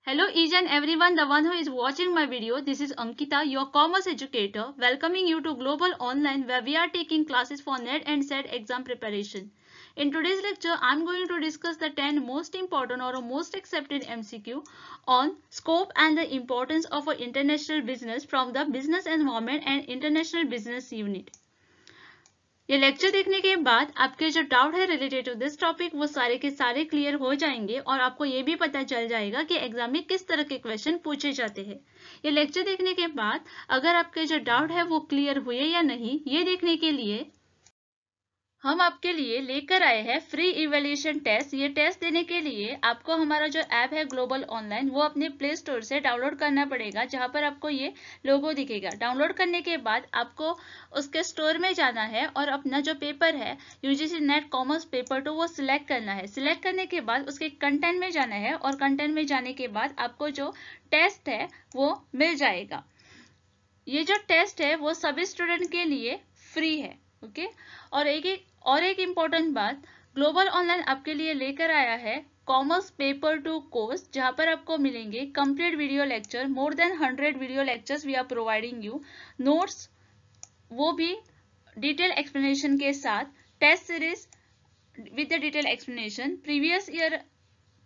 Hello each and everyone, the one who is watching my video. This is Ankita, your commerce educator, welcoming you to Global Online where we are taking classes for NET and SET exam preparation. In today's lecture, I am going to discuss the 10 most important or most accepted MCQ on scope and the importance of an international business from the business environment and international business unit. ये lecture देखने के बाद आपके जो doubt है related to this topic वो सारे के सारे क्लियर हो जाएंगे और आपको ये भी पता चल जाएगा कि एग्जाम में किस तरह के क्वेश्चन पूछे जाते हैं। ये लेक्चर देखने के बाद अगर आपके जो डाउट है वो क्लियर हुए या नहीं ये देखने के लिए हम आपके लिए लेकर आए हैं फ्री इवैल्यूएशन टेस्ट। ये टेस्ट देने के लिए आपको हमारा जो ऐप है ग्लोबल ऑनलाइन वो अपने प्ले स्टोर से डाउनलोड करना पड़ेगा, जहां पर आपको ये लोगो दिखेगा। डाउनलोड करने के बाद आपको उसके स्टोर में जाना है और अपना जो पेपर है यूजीसी नेट कॉमर्स पेपर 2 वो सिलेक्ट करना है। सिलेक्ट करने के बाद उसके कंटेंट में जाना है और कंटेंट में जाने के बाद आपको जो टेस्ट है वो मिल जाएगा। ये जो टेस्ट है वो सभी स्टूडेंट के लिए फ्री है। ओके और एक इम्पोर्टेंट बात, ग्लोबल ऑनलाइन आपके लिए लेकर आया है कॉमर्स पेपर 2 कोर्स, जहां पर आपको मिलेंगे complete video lecture, more than 100 video lectures we are providing you, notes वो भी डिटेल एक्सप्लेनेशन के साथ, test series with the detail explanation, previous year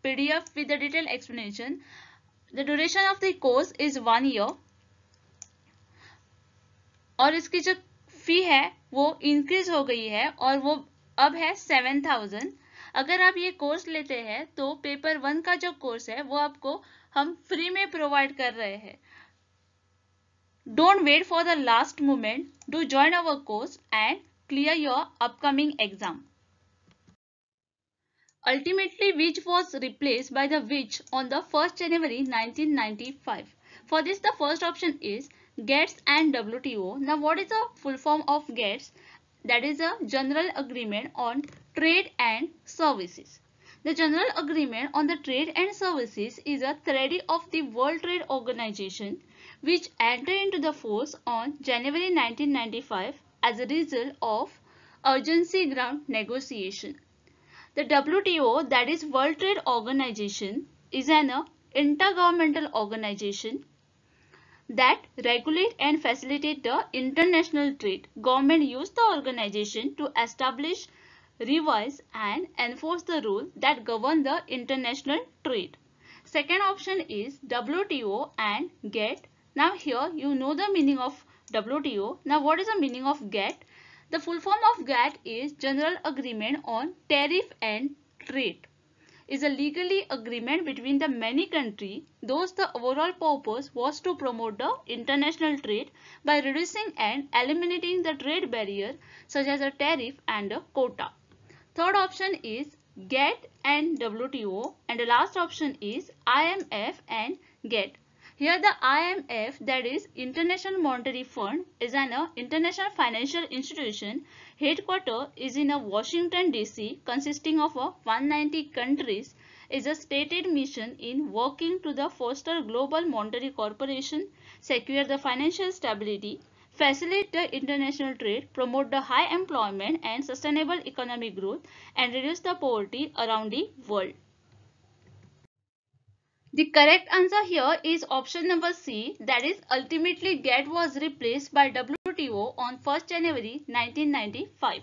PDF with the detail explanation. The duration of the course is 1 year और इसकी जो फी है वो increase हो गई है और वो अब है 7000। अगर आप ये कोर्स लेते हैं तो पेपर 1 का जो कोर्स है वो आपको हम फ्री में प्रोवाइड कर रहे हैं। Don't wait for the last moment, do join our course and clear your upcoming exam. Ultimately, which was replaced by the which on the 1st January 1995. For this, the first option is GATS and WTO. Now, what is the full form of GATS? That is a General Agreement on Trade and Services. The General Agreement on the Trade and Services is a treaty of the World Trade Organization which entered into the force on January 1995 as a result of urgency ground negotiation. The WTO, that is World Trade Organization, is an intergovernmental organization that regulate and facilitate the international trade. Government use the organization to establish, revise and enforce the rules that govern the international trade. Second option is WTO and GATT. Now here you know the meaning of WTO. Now what is the meaning of GATT? The full form of GATT is General Agreement on Tariff and Trade. Is a legally agreement between the many countries. Thus the overall purpose was to promote the international trade by reducing and eliminating the trade barrier such as a tariff and a quota. Third option is GATT and WTO, and the last option is IMF and GATT. Here the IMF, that is International Monetary Fund, is an international financial institution. Headquarters is in Washington DC, consisting of 190 countries, is a stated mission in working to the foster global monetary cooperation, secure the financial stability, facilitate the international trade, promote the high employment and sustainable economic growth, and reduce the poverty around the world. The correct answer here is option number C, that is ultimately GATT was replaced by WTO on 1st January 1995.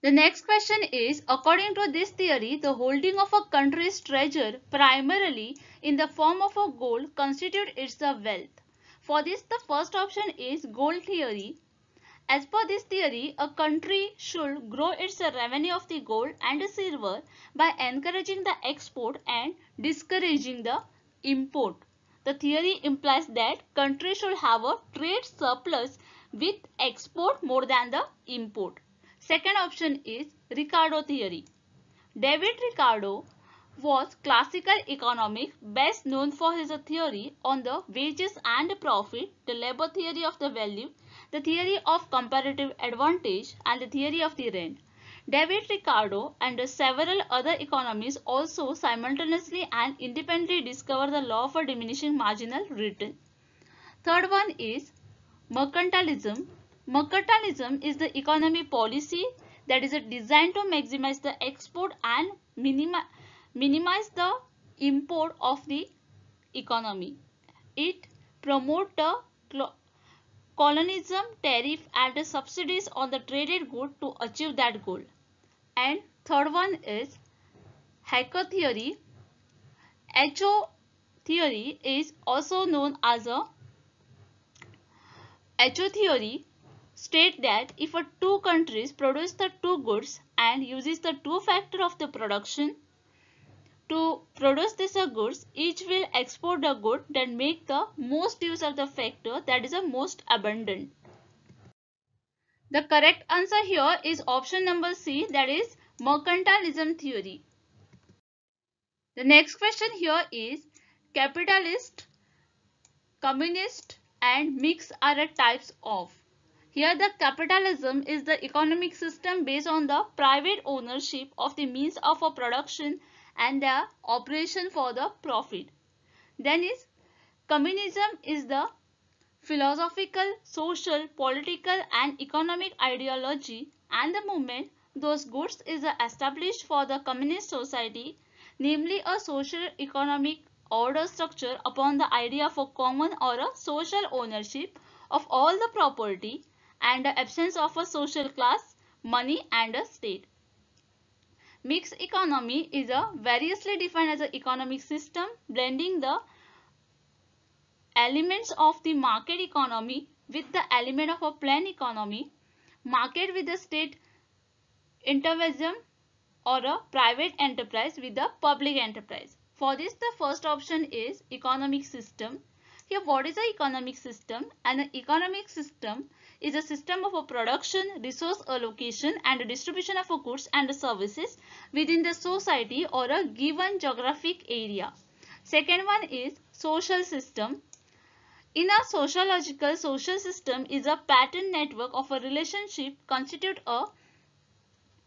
The next question is, according to this theory, the holding of a country's treasure primarily in the form of a gold constitutes its wealth. For this, the first option is gold theory. As per this theory, a country should grow its revenue of the gold and silver by encouraging the export and discouraging the import. The theory implies that country should have a trade surplus with export more than the import. Second option is Ricardo theory. David Ricardo was classical economics, best known for his theory on the wages and profit, the labor theory of the value, the theory of comparative advantage, and the theory of the rent. David Ricardo and several other economists also simultaneously and independently discovered the law of a diminishing marginal return. Third one is mercantilism. Mercantilism is the economy policy that is designed to maximize the export and minimize the import of the economy. It promotes the colonialism, tariff and subsidies on the traded good to achieve that goal. And third one is HACO theory. HO theory is also known as a HO theory state that if a two countries produce the two goods and uses the two factor of the production to produce these goods, each will export the good that make the most use of the factor that is the most abundant. The correct answer here is option number C, that is mercantilism theory. The next question here is capitalist, communist and mix are types of. Here the capitalism is the economic system based on the private ownership of the means of a production and the operation for the profit. Then is communism is the philosophical, social, political and economic ideology and the movement those goods is established for the communist society, namely a social economic order structure upon the idea of a common or a social ownership of all the property and the absence of a social class, money and a state. Mixed economy is a variously defined as an economic system blending the elements of the market economy with the element of a planned economy, market with the state intervention or a private enterprise with the public enterprise. For this the first option is economic system. Here what is an economic system? An economic system is a system of a production, resource allocation and distribution of goods and services within the society or a given geographic area. Second one is social system. In a sociological, social system is a pattern network of a relationship constitute a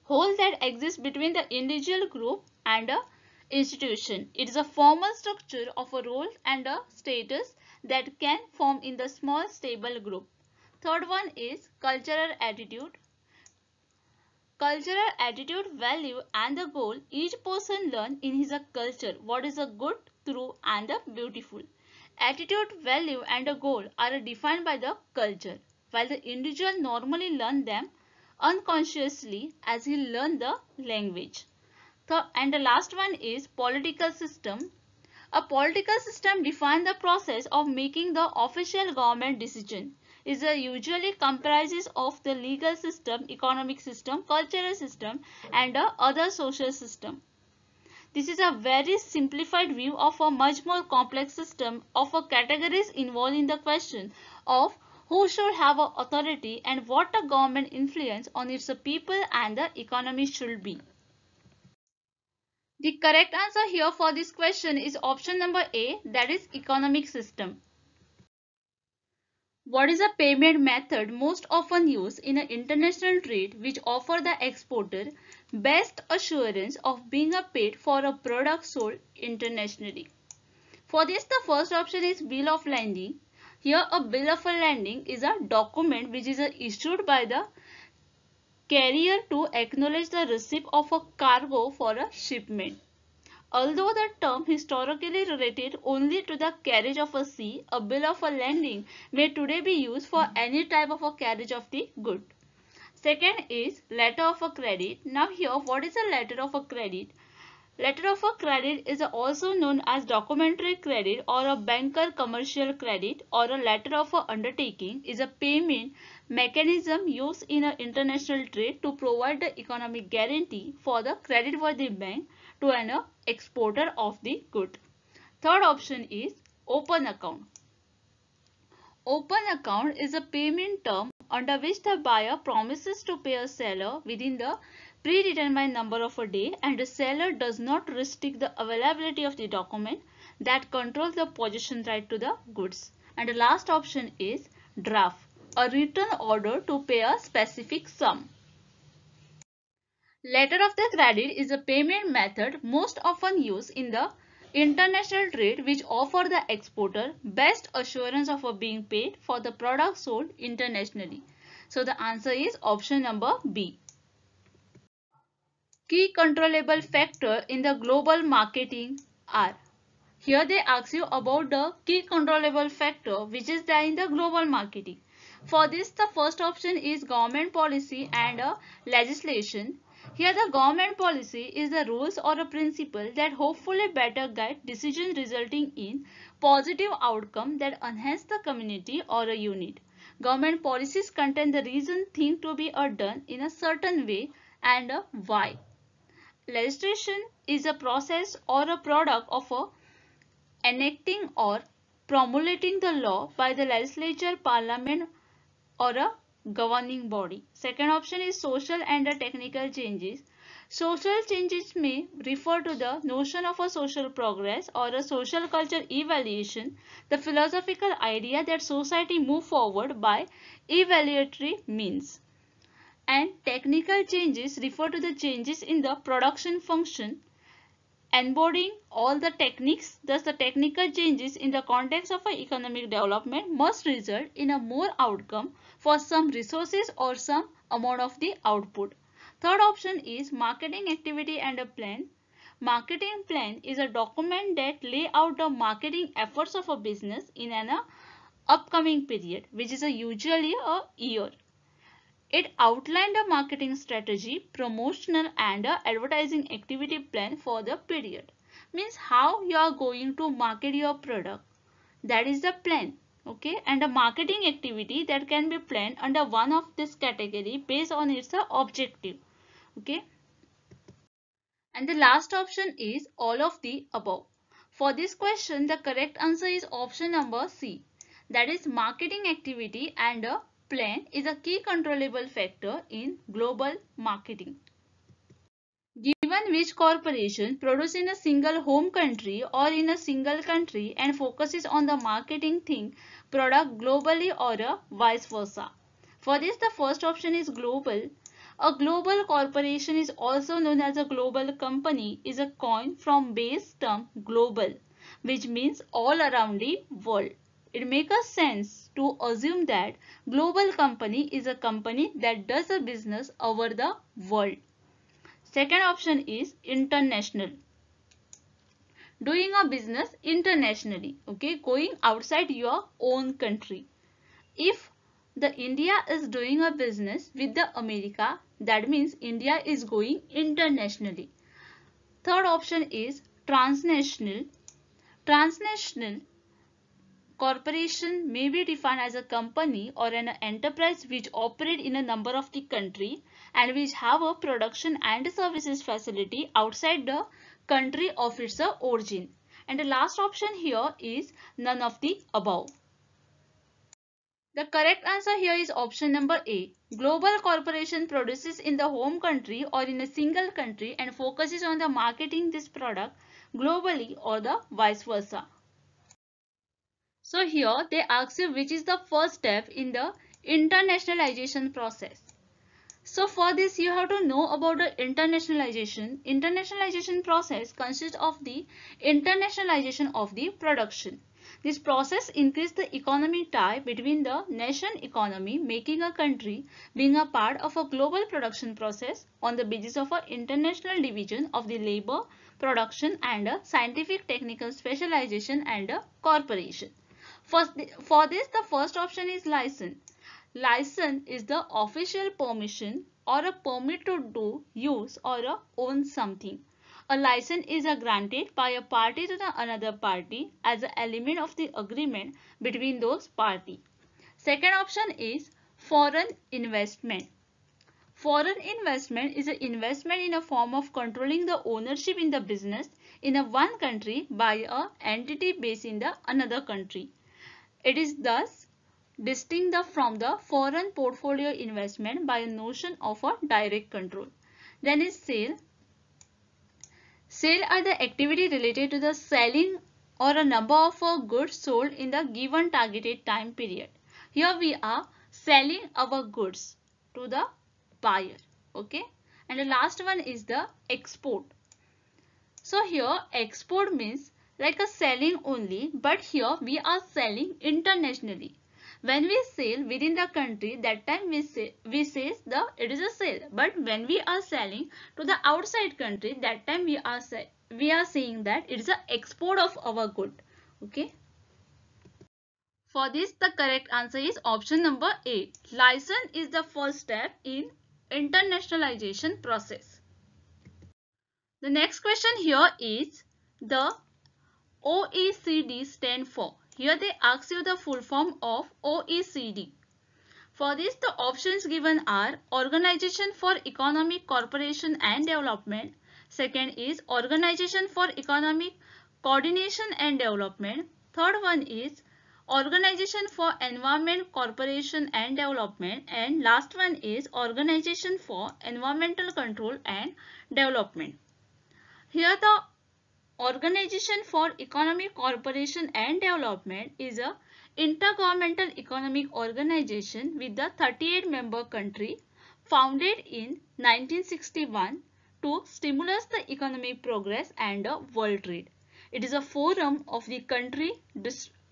whole that exists between the individual group and a institution. It is a formal structure of a role and a status that can form in the small stable group. Third one is cultural attitude. Cultural attitude, value and the goal each person learn in his culture what is a good, true and the beautiful. Attitude, value and a goal are defined by the culture, while the individual normally learn them unconsciously as he learn the language. And the last one is political system. A political system defines the process of making the official government decision. Is usually comprises of the legal system, economic system, cultural system and other social system. This is a very simplified view of a much more complex system of categories involved in the question of who should have authority and what a government influence on its people and the economy should be. The correct answer here for this question is option number A, that is economic system. What is a payment method most often used in an international trade which offer the exporter best assurance of being paid for a product sold internationally? For this the first option is bill of lading. Here a bill of lading is a document which is issued by the carrier to acknowledge the receipt of a cargo for a shipment. Although the term historically related only to the carriage of a sea, a bill of lading may today be used for any type of a carriage of the good. Second is letter of a credit. Now here what is a letter of a credit? Letter of a credit is also known as documentary credit or a banker commercial credit or a letter of a undertaking is a payment mechanism used in an international trade to provide the economic guarantee for the creditworthy bank to an exporter of the good. Third option is open account. Open account is a payment term under which the buyer promises to pay a seller within the predetermined number of a day and the seller does not restrict the availability of the document that controls the possession right to the goods. And the last option is draft, a written order to pay a specific sum. Letter of the credit is a payment method most often used in the international trade which offer the exporter best assurance of being paid for the product sold internationally. So the answer is option number B. Key controllable factor in the global marketing are. Here they ask you about the key controllable factor which is there in the global marketing. For this, the first option is government policy and legislation. Here the government policy is the rules or a principle that hopefully better guide decisions resulting in positive outcome that enhance the community or a unit. Government policies contain the reason thing to be done in a certain way and why. Legislation is a process or a product of enacting or promulgating the law by the legislature, parliament or a governing body. Second option is social and technical changes. Social changes may refer to the notion of a social progress or a social culture evaluation, the philosophical idea that society move forward by evaluatory means. And technical changes refer to the changes in the production function embodying all the techniques. Thus the technical changes in the context of economic development must result in a more outcome for some resources or some amount of the output. Third option is marketing activity and a plan. Marketing plan is a document that lay out the marketing efforts of a business in an upcoming period, which is usually a year. It outlined a marketing strategy, promotional and advertising activity plan for the period. Means how you are going to market your product. That is the plan. Okay, and a marketing activity that can be planned under one of this category based on its objective. Okay, and the last option is all of the above. For this question, the correct answer is option number C. That is marketing activity and a plan is a key controllable factor in global marketing. Given which corporation produces in a single home country or in a single country and focuses on the marketing thing product globally or vice versa. For this, the first option is global. A global corporation is also known as a global company is a coin from base term global, which means all around the world. It makes sense to assume that global company is a company that does a business over the world. Second option is international. Doing a business internationally, okay, going outside your own country. If the India is doing a business with the America, that means India is going internationally. Third option is transnational. Transnational corporation may be defined as a company or an enterprise which operate in a number of the country and which have a production and services facility outside the country of its origin. And the last option here is none of the above. The correct answer here is option number A. Global corporation produces in the home country or in a single country and focuses on the marketing this product globally or the vice versa. So here they ask you which is the first step in the internationalization process. So for this you have to know about the internationalization. Internationalization process consists of the internationalization of the production. This process increases the economic tie between the nation economy, making a country being a part of a global production process on the basis of an international division of the labor, production and a scientific technical specialization and a corporation. For this, the first option is license. License is the official permission or a permit to do, use or own something. A license is granted by a party to the another party as an element of the agreement between those parties. Second option is foreign investment. Foreign investment is an investment in a form of controlling the ownership in the business in a one country by a entity based in the another country. It is thus distinct from the foreign portfolio investment by a notion of a direct control. Then is sale. Sale are the activity related to the selling or a number of goods sold in the given targeted time period. Here we are selling our goods to the buyer. Okay. And the last one is the export. So here export means like a selling only, but here we are selling internationally. When we sell within the country, that time we say it is a sale. But when we are selling to the outside country, that time we are we are saying that it is an export of our good. Okay. For this, the correct answer is option number A. License is the first step in internationalization process. The next question here is the OECD stand for. Here they ask you the full form of OECD. For this, the options given are Organization for Economic Cooperation and Development. Second is Organization for Economic Coordination and Development. Third one is Organization for Environment Cooperation and Development. And last one is Organization for Environmental Control and Development. Here the Organization for Economic Cooperation and Development is a intergovernmental economic organization with the 38 member country founded in 1961 to stimulate the economic progress and world trade. It is a forum of the country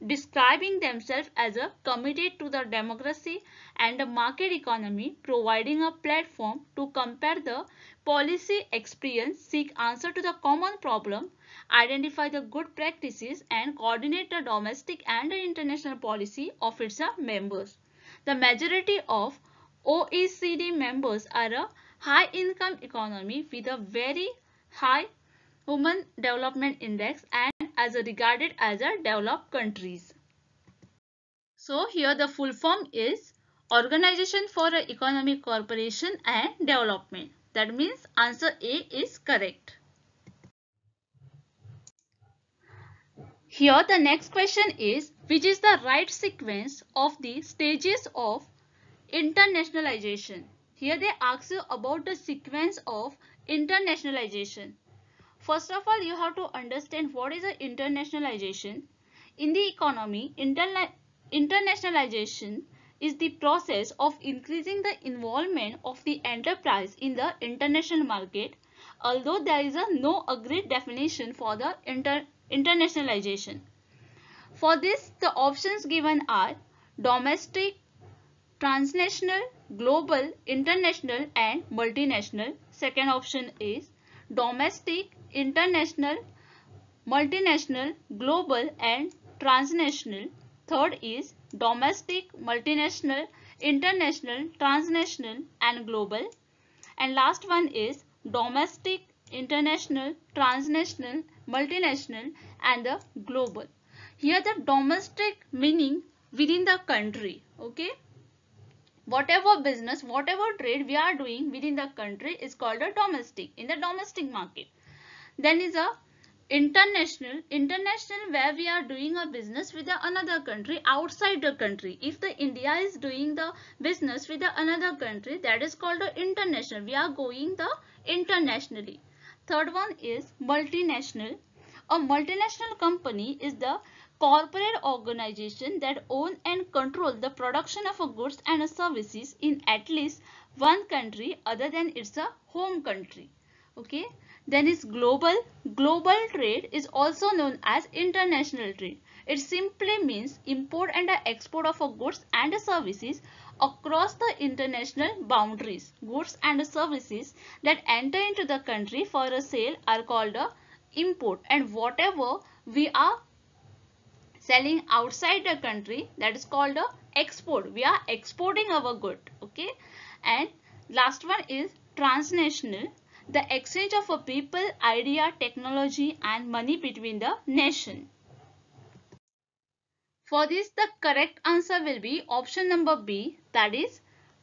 describing themselves as a committed to the democracy and the market economy, providing a platform to compare the policy experience, seek answer to the common problem, identify the good practices and coordinate the domestic and the international policy of its members. The majority of OECD members are a high income economy with a very high Human Development Index and as regarded as a developed countries. So here the full form is Organization for Economic Cooperation and Development. That means answer A is correct. Here the next question is, which is the right sequence of the stages of internationalization? Here they ask you about the sequence of internationalization. First of all, you have to understand what is a internationalization. In the economy, internationalization is the process of increasing the involvement of the enterprise in the international market, although there is no agreed definition for the internationalization. For this, the options given are domestic, transnational, global, international and multinational. Second option is domestic, international, multinational, global and transnational. Third is domestic, multinational, international, transnational and global. And last one is domestic, international, transnational, multinational and the global. Here the domestic meaning within the country. Okay. Whatever business, whatever trade we are doing within the country is called a domestic, in the domestic market. Then is a international where we are doing a business with another country outside the country. If the India is doing the business with another country, that is called a international. We are going the internationally. Third one is multinational. A multinational company is the corporate organization that own and control the production of goods and services in at least one country other than its home country. Okay. Then is global. Global trade is also known as international trade. It simply means import and export of goods and services across the international boundaries. Goods and services that enter into the country for a sale are called a import, and whatever we are selling outside the country, that is called a export. We are exporting our good. Okay. And last one is transnational, the exchange of a people, idea, technology and money between the nation. For this, the correct answer will be option number B, that is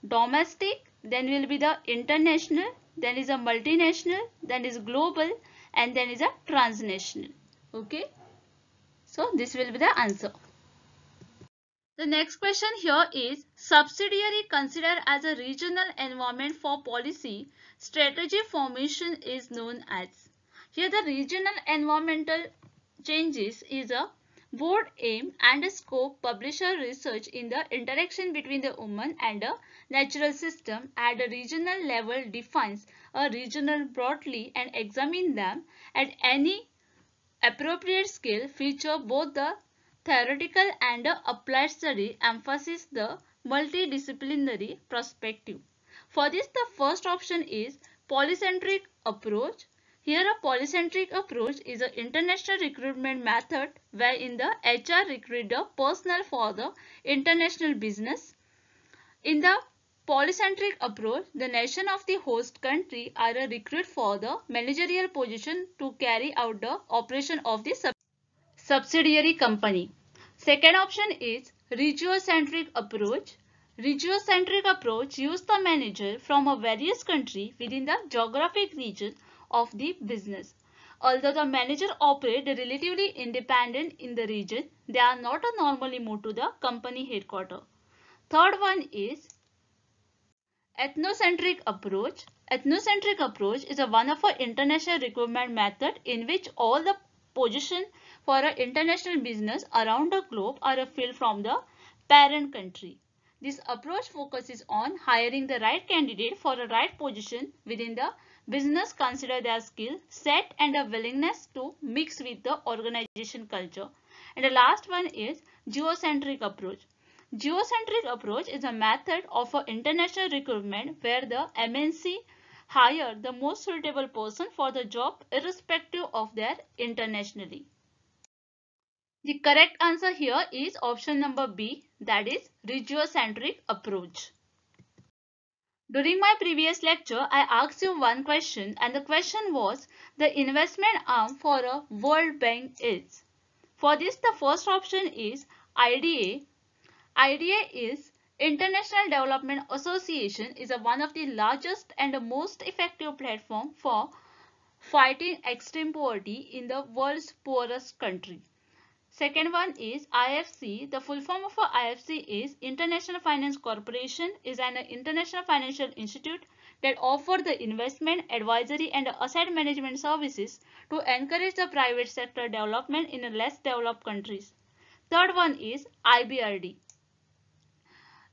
domestic, then will be the international, then is a multinational, then is global and then is a transnational. Okay. So this will be the answer. The next question here is, subsidiary considered as a regional environment for policy strategy formation is known as. Here the regional environmental changes is a board aim and scope publisher research in the interaction between the human and a natural system at a regional level, defines a regional broadly and examine them at any appropriate scale, feature both the theoretical and applied study, emphasis the multidisciplinary perspective. For this, the first option is polycentric approach. Here a polycentric approach is an international recruitment method wherein the HR recruit the personnel for the international business. In the polycentric approach, the nation of the host country are a recruit for the managerial position to carry out the operation of the subsidiary company. Second option is regiocentric approach. Regiocentric approach uses the manager from a various country within the geographic region of the business. Although the manager operate relatively independent in the region, they are not normally moved to the company headquarters. Third one is ethnocentric approach. Ethnocentric approach is a one of an international recruitment method in which all the positions for an international business around the globe are filled from the parent country. This approach focuses on hiring the right candidate for a right position within the business, consider their skill set and a willingness to mix with the organization culture. And the last one is geocentric approach. Geocentric approach is a method of international recruitment where the MNC hire the most suitable person for the job irrespective of their internationality. The correct answer here is option number B, that is regiocentric approach. During my previous lecture, I asked you one question and the question was the investment arm for a World Bank is. For this, the first option is IDA. IDA is International Development Association is one of the largest and the most effective platform for fighting extreme poverty in the world's poorest country. Second one is IFC. The full form of IFC is International Finance Corporation is an international financial institute that offers the investment, advisory and asset management services to encourage the private sector development in less developed countries. Third one is IBRD.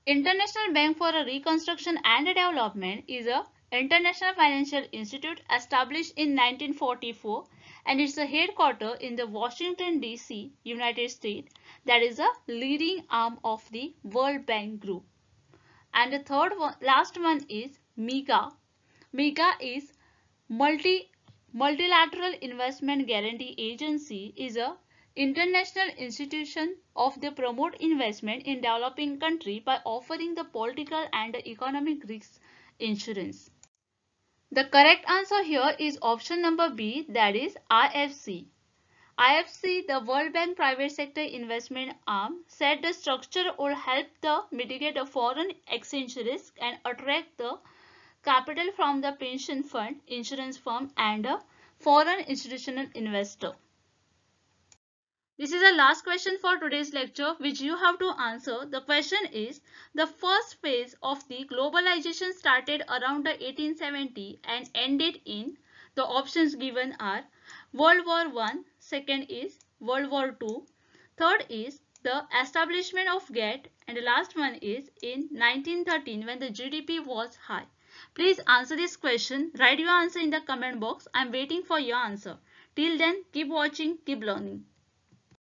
International Bank for Reconstruction and Development is a international financial institute established in 1944 and its headquarters in the Washington DC, United States. That is a leading arm of the World Bank Group. And the third one, last one is MIGA. MIGA is Multilateral Investment Guarantee Agency is a international institution of the promote investment in developing country by offering the political and economic risk insurance. The correct answer here is option number B, that is IFC. IFC, the World Bank Private Sector Investment Arm, said the structure would help to mitigate the foreign exchange risk and attract the capital from the pension fund, insurance firm and a foreign institutional investor. This is the last question for today's lecture which you have to answer. The question is, the first phase of the globalization started around the 1870 and ended in, the options given are World War I, second is World War II, third is the establishment of GATT and the last one is in 1913 when the GDP was high. Please answer this question. Write your answer in the comment box. I am waiting for your answer. Till then, keep watching, keep learning.